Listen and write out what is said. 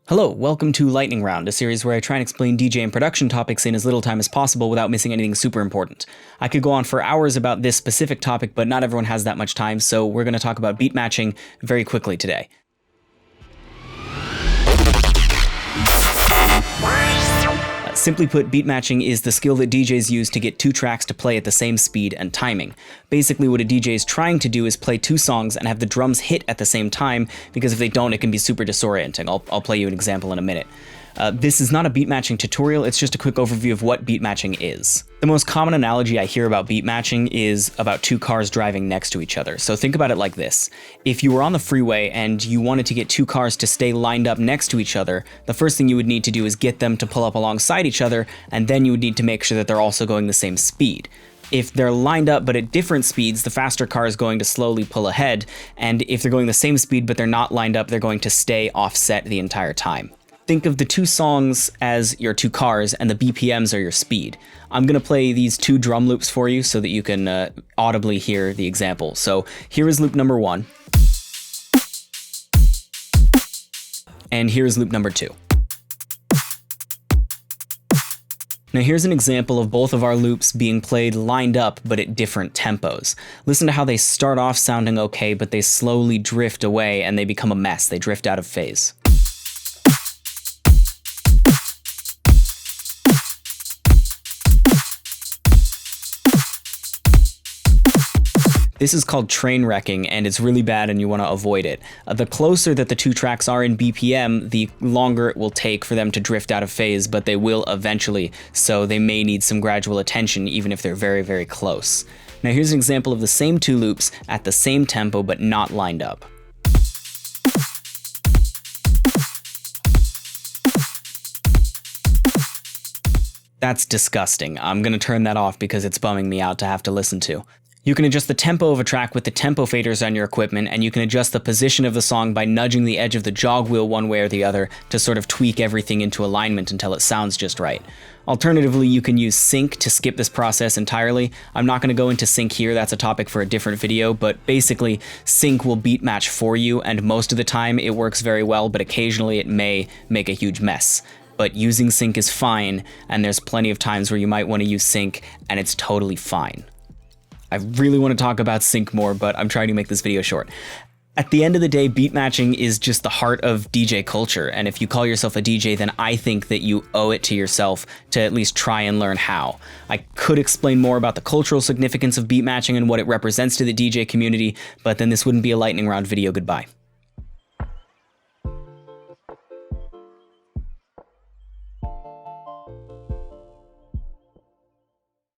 Hello, welcome to Lightning Round, a series where I try and explain DJ and production topics in as little time as possible without missing anything super important. I could go on for hours about this specific topic, but not everyone has that much time, so we're going to talk about beat matching very quickly today. Simply put, beat matching is the skill that DJs use to get two tracks to play at the same speed and timing. Basically, what a DJ is trying to do is play two songs and have the drums hit at the same time, because if they don't, it can be super disorienting. I'll play you an example in a minute. This is not a beat matching tutorial, it's just a quick overview of what beat matching is. The most common analogy I hear about beat matching is about two cars driving next to each other. So think about it like this. If you were on the freeway and you wanted to get two cars to stay lined up next to each other, the first thing you would need to do is get them to pull up alongside each other, and then you would need to make sure that they're also going the same speed. If they're lined up but at different speeds, the faster car is going to slowly pull ahead, and if they're going the same speed but they're not lined up, they're going to stay offset the entire time. Think of the two songs as your two cars, and the BPMs are your speed. I'm going to play these two drum loops for you so that you can audibly hear the example. So here is loop number 1. And here is loop number 2. Now here's an example of both of our loops being played lined up but at different tempos. Listen to how they start off sounding okay, but they slowly drift away and they become a mess. They drift out of phase. This is called train wrecking, and it's really bad and you want to avoid it. The closer that the two tracks are in BPM, the longer it will take for them to drift out of phase, but they will eventually, so they may need some gradual attention even if they're very, very close. Now here's an example of the same two loops at the same tempo but not lined up. That's disgusting. I'm going to turn that off because it's bumming me out to have to listen to. You can adjust the tempo of a track with the tempo faders on your equipment, and you can adjust the position of the song by nudging the edge of the jog wheel one way or the other to sort of tweak everything into alignment until it sounds just right. Alternatively, you can use sync to skip this process entirely. I'm not going to go into sync here, that's a topic for a different video, but basically sync will beat match for you, and most of the time it works very well, but occasionally it may make a huge mess. But using sync is fine, and there's plenty of times where you might want to use sync, and it's totally fine. I really want to talk about sync more, but I'm trying to make this video short. At the end of the day, beat matching is just the heart of DJ culture, and if you call yourself a DJ, then I think that you owe it to yourself to at least try and learn how. I could explain more about the cultural significance of beat matching and what it represents to the DJ community, but then this wouldn't be a lightning round video. Goodbye.